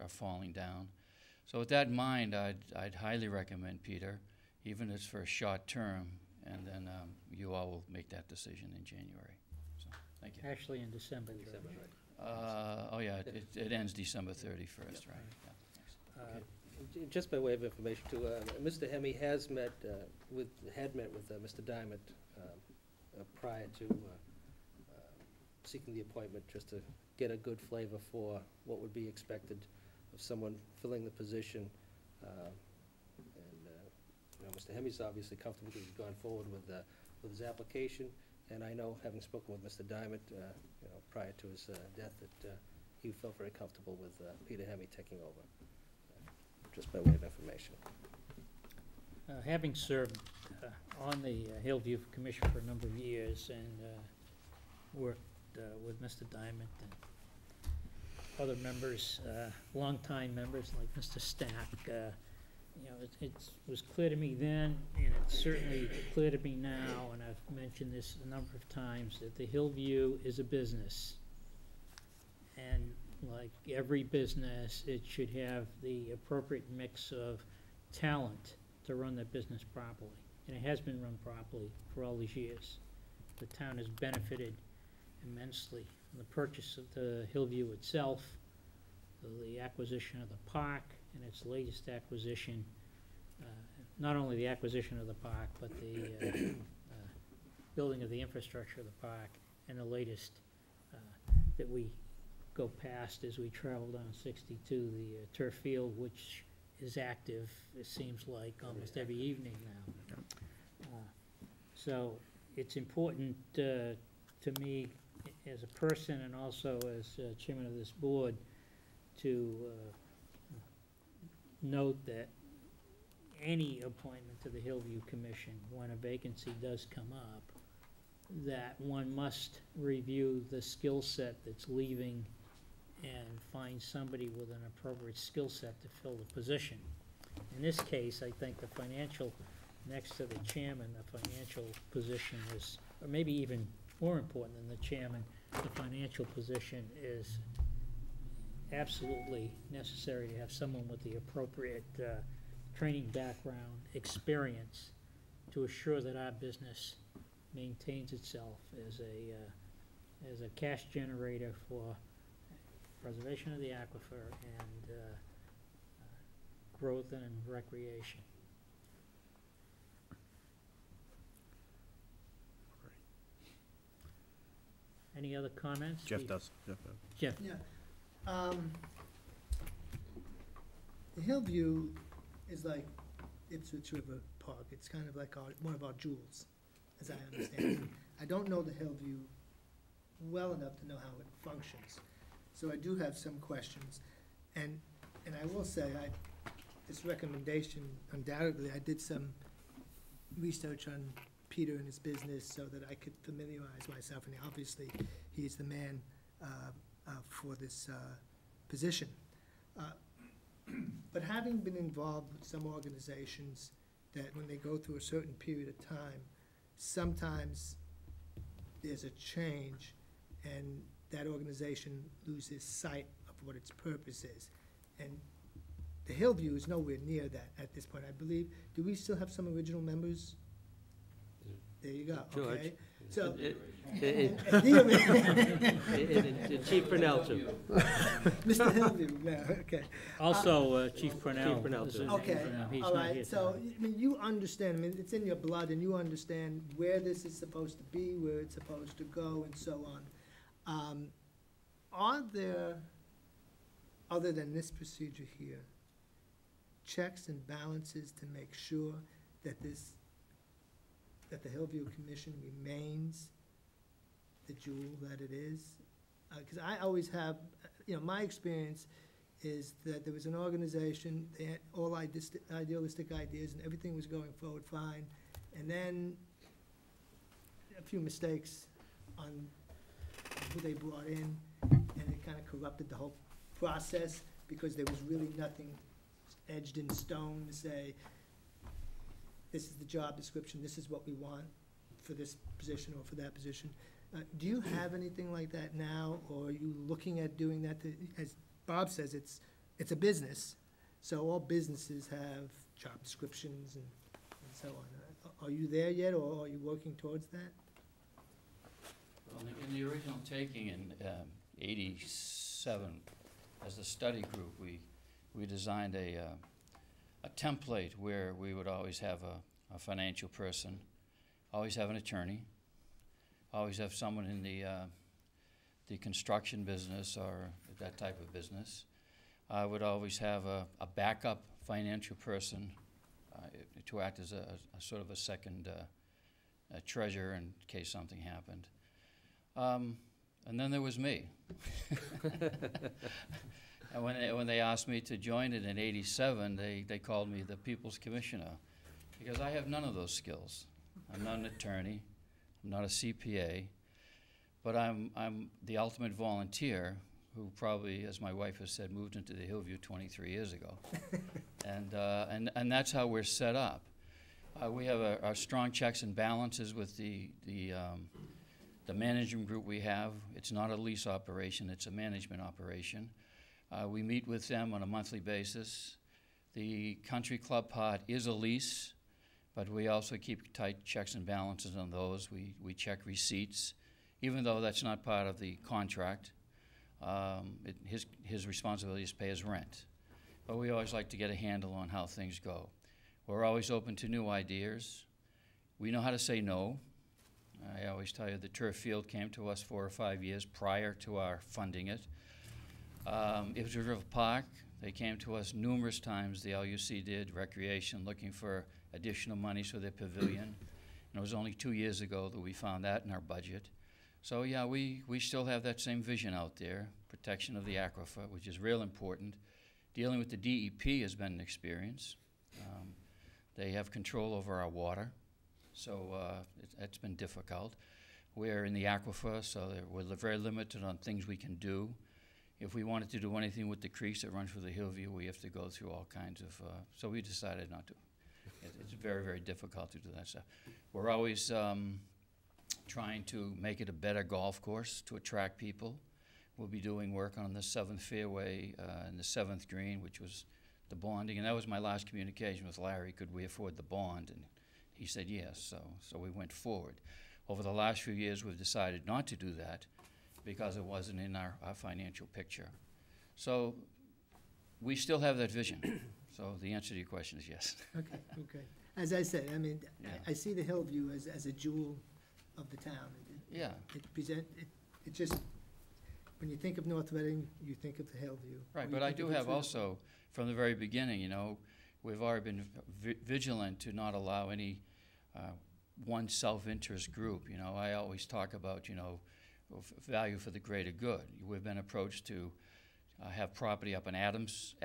are falling down. So with that in mind, I'd highly recommend Peter, even if it's for a short term, and then you all will make that decision in January. So, thank you. Actually, in December. Oh yeah, it ends December 31st, right? Yeah, thanks. Okay. Just by way of information too, Mr. Hemme had met with Mr. Diamond prior to seeking the appointment, just to get a good flavor for what would be expected of someone filling the position. Mr. Hemme's obviously comfortable because he's gone forward with his application, and I know, having spoken with Mr. Diamond, prior to his death, that he felt very comfortable with Peter Hemme taking over. Just by way of information. Having served on the Hillview Commission for a number of years and worked with Mr. Diamond and other members, longtime members like Mr. Stack, it was clear to me then, and it's certainly clear to me now, and I've mentioned this a number of times, that the Hillview is a business. And like every business, it should have the appropriate mix of talent to run that business properly. And it has been run properly for all these years. The town has benefited immensely from the purchase of the Hillview itself, the acquisition of the park, and its latest acquisition, not only the acquisition of the park, but the building of the infrastructure of the park, and the latest that we go past as we travel down 62, the turf field, which is active, it seems like, almost every evening now. So it's important to me as a person and also as chairman of this board to note that any appointment to the Hillview Commission, when a vacancy does come up, that one must review the skill set that's leaving and find somebody with an appropriate skill set to fill the position. In this case, I think the financial, next to the chairman, the financial position is, or maybe even more important than the chairman, the financial position is absolutely necessary to have someone with the appropriate training background, experience, to assure that our business maintains itself as a cash generator for preservation of the aquifer and growth and recreation. Any other comments? Jeff does. Jeff. Yeah. The Hillview is like Ipswich River Park. It's kind of like one of our jewels, as I understand it. I don't know the Hillview well enough to know how it functions. So I do have some questions. And I will say, this recommendation, undoubtedly, I did some research on Peter and his business so that I could familiarize myself, and obviously he's the man for this position. But having been involved with some organizations that when they go through a certain period of time, sometimes there's a change and that organization loses sight of what its purpose is. And the Hillview is nowhere near that at this point, I believe. Do we still have some original members? There you go. George. Okay. So, Chief Purnell, too. Mr. Hillview, yeah, okay. Also, Chief Purnell. Chief Purnell, too. Okay, He's all not here right, so, tonight. I mean, you understand, I mean, it's in your blood, and you understand where this is supposed to be, where it's supposed to go, and so on. Are there, other than this procedure here, checks and balances to make sure that that the Hillview Commission remains the jewel that it is? Because I always have, my experience is that there was an organization, they had all idealistic ideas and everything was going forward fine, and then a few mistakes on who they brought in, and it kind of corrupted the whole process because there was really nothing edged in stone to say, this is the job description, this is what we want for this position or for that position. Do you have anything like that now, or are you looking at doing that? As Bob says, it's it's a business, so all businesses have job descriptions and so on. Are you there yet, or are you working towards that? Well, in the original taking in '87, as a study group, we designed a template where we would always have a financial person, always have an attorney, always have someone in the construction business or that type of business. I would always have a backup financial person to act as a sort of a second treasurer in case something happened. And then there was me. And when they asked me to join it in '87, they called me the People's Commissioner, because I have none of those skills. I'm not an attorney, I'm not a CPA, but I'm the ultimate volunteer who probably, as my wife has said, moved into the Hillview 23 years ago. And that's how we're set up. We have our strong checks and balances with the management group we have. It's not a lease operation, it's a management operation. We meet with them on a monthly basis. The country club part is a lease, but we also keep tight checks and balances on those. We check receipts, even though that's not part of the contract. His responsibility is to pay his rent. But we always like to get a handle on how things go. We're always open to new ideas. We know how to say no. I always tell you the turf field came to us 4 or 5 years prior to our funding it. It was a River Park. They came to us numerous times, the LUC did, Recreation, looking for additional monies for their pavilion. And it was only 2 years ago that we found that in our budget. So yeah, we still have that same vision out there, protection of the aquifer, which is real important. Dealing with the DEP has been an experience. They have control over our water, so it's been difficult. We're in the aquifer, so we're very limited on things we can do. If we wanted to do anything with the creeks that run through the Hillview, we have to go through all kinds of, so we decided not to. It's very, very difficult to do that stuff. We're always trying to make it a better golf course to attract people. We'll be doing work on the 7th fairway and the 7th green, which was the bonding, and that was my last communication with Larry. Could we afford the bond? And he said yes, so we went forward. Over the last few years, we've decided not to do that because it wasn't in our financial picture. So we still have that vision. So the answer to your question is yes. Okay, okay. As I said, I mean, Yeah. I see the Hillview as a jewel of the town. Yeah. It just, when you think of North Reading, you think of the Hillview. Right, Or but you I think do of the have True. also, from the very beginning, you know, we've already been vigilant to not allow any one self-interest group. You know, I always talk about, you know, value for the greater good. We've been approached to have property up in Adams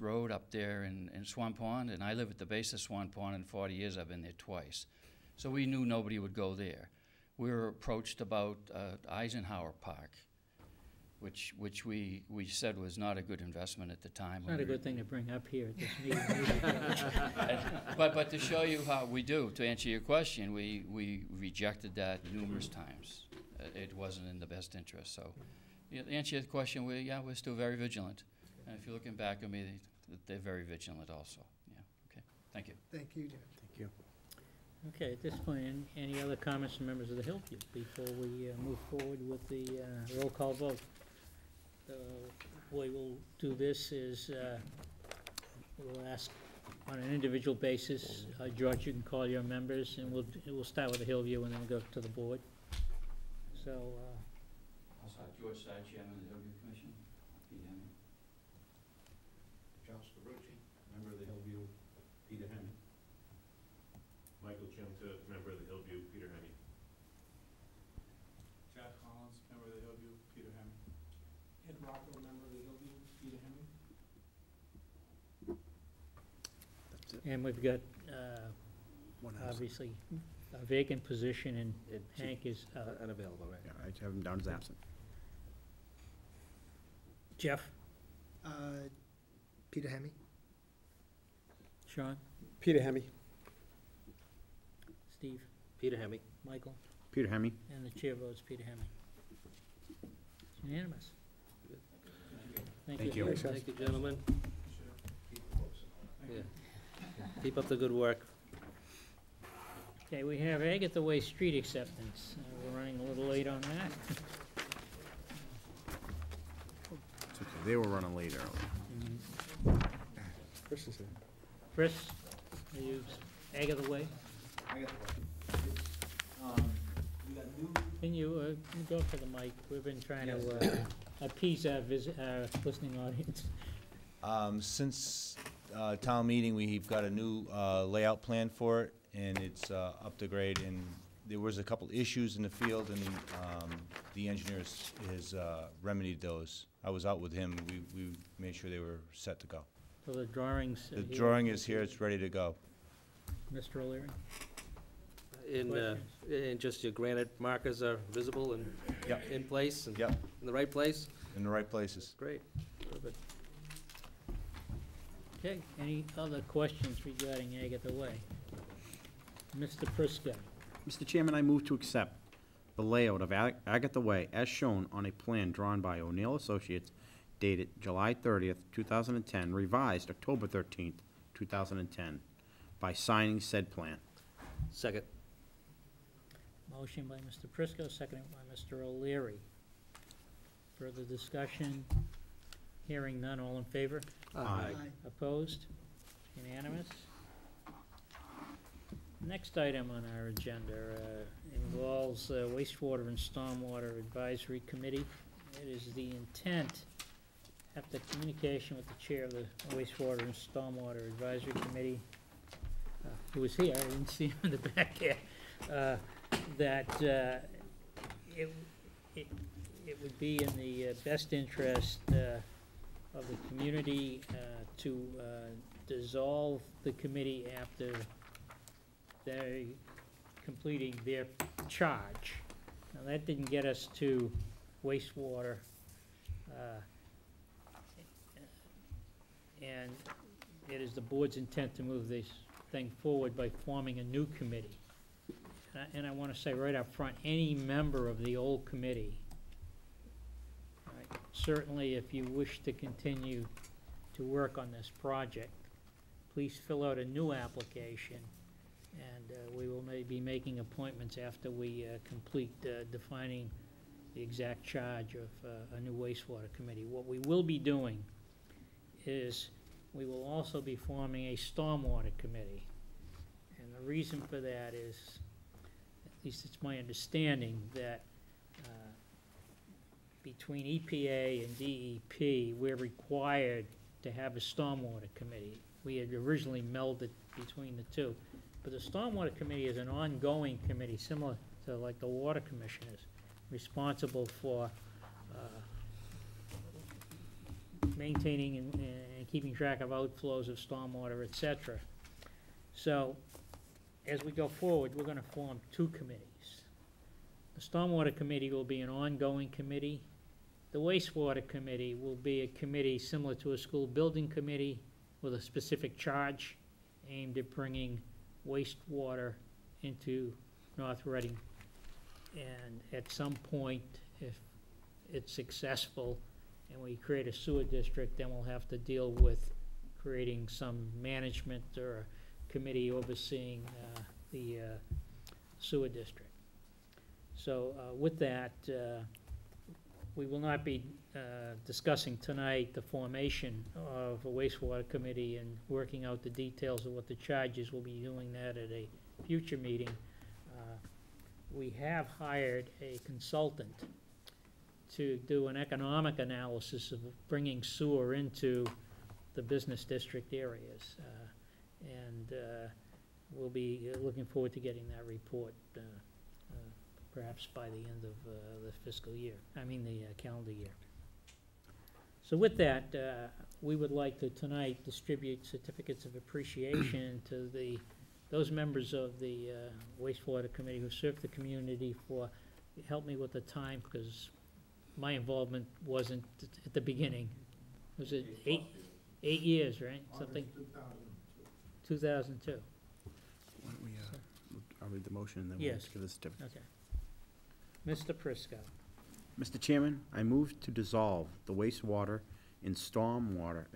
Road up there in Swan Pond, and I live at the base of Swan Pond. In 40 years, I've been there twice. So we knew nobody would go there. We were approached about Eisenhower Park, which we said was not a good investment at the time. It's not a good thing to bring up here at this meeting. But to show you how we do, to answer your question, we rejected that numerous times. It wasn't in the best interest. So, yeah, to answer your question, we're still very vigilant. And if you're looking back at me, they're very vigilant also. Yeah. Okay. Thank you. Thank you, Jim. Thank you. Okay, at this point, any other comments from members of the Hillview before we move forward with the roll call vote? The way we'll do this is we'll ask on an individual basis. George, you can call your members, and we'll start with the Hillview and then go to the board. So, I'll start. George Side, Chairman of the Hillview Commission. Pete Henry. Charles Carucci, member of the Hillview, Peter Hemme. Michael Chimta, member of the Hillview, Peter Hemme. Jack Collins, member of the Hillview, Peter Hemme. Ed Rocco, member of the Hillview, Peter Hemme. That's it. and we've got, One house. obviously, a vacant position, and And Hank is unavailable, right? Yeah, I have him down as absent. Jeff, Peter Hemme? Sean, Peter Hemme. Steve, Peter Hemme. Michael, Peter Hemme. and the chair votes Peter Hemme. It's unanimous. Thank Thank you. you. Thank you, gentlemen. Keep it close. Yeah. Keep up the good work. Okay, we have Agatha Way Street acceptance. We're running a little late on that. It's okay, they were running late earlier. Chris is here. Chris, are you Agatha Way? Can you go for the mic? We've been trying to appease our listening audience. Since town meeting, we've got a new layout plan for it, and it's up to grade, and there was a couple issues in the field, and the engineer has remedied those. I was out with him, we made sure they were set to go. So the drawings. The drawing is here, it's ready to go. Mr. O'Leary? And just your granite markers are visible and Yep. in place and Yep, in the right place? in the right places. Great. Perfect. Okay, any other questions regarding Agatha Way? Mr. Prisco? Mr. Chairman, I move to accept the layout of Agatha Way as shown on a plan drawn by O'Neill Associates dated July 30th, 2010, revised October 13th, 2010, by signing said plan. Second. Motion by Mr. Prisco, seconded by Mr. O'Leary. Further discussion? Hearing none, all in favor? Aye. Opposed? Unanimous? Next item on our agenda involves wastewater and stormwater advisory committee. It is the intent, after communication with the chair of the wastewater and stormwater advisory committee, who was here, I didn't see him in the back here, that it would be in the best interest of the community to dissolve the committee after they're completing their charge. Now, that didn't get us to wastewater, and it is the board's intent to move this thing forward by forming a new committee. And I want to say right up front, any member of the old committee, right, certainly if you wish to continue to work on this project, please fill out a new application, and we will be making appointments after we complete defining the exact charge of a new wastewater committee. What we will be doing is we will also be forming a stormwater committee. And the reason for that is, at least it's my understanding, that between EPA and DEP, we're required to have a stormwater committee. We had originally melded between the two. But the stormwater committee is an ongoing committee, similar to like the water commissioners, responsible for maintaining and keeping track of outflows of stormwater, et cetera. So, as we go forward, we're gonna form two committees. The stormwater committee will be an ongoing committee. The wastewater committee will be a committee similar to a school building committee with a specific charge aimed at bringing wastewater into North Reading. And at some point, if it's successful and we create a sewer district, then we'll have to deal with creating some management or a committee overseeing the sewer district. So with that, we will not be discussing tonight the formation of a wastewater committee and working out the details of what the charges. We'll be doing that at a future meeting. We have hired a consultant to do an economic analysis of bringing sewer into the business district areas. And we'll be looking forward to getting that report perhaps by the end of the fiscal year, the calendar year. So with that, we would like to tonight distribute certificates of appreciation to those members of the wastewater committee who served the community for, help me with the time, because my involvement wasn't at the beginning. Was it 8 years, right? Something. 2002. Why don't we, I'll read the motion and then we'll Yes. give the certificate. Okay. Mr. Prisco. Mr. Chairman, I move to dissolve the wastewater in stormwater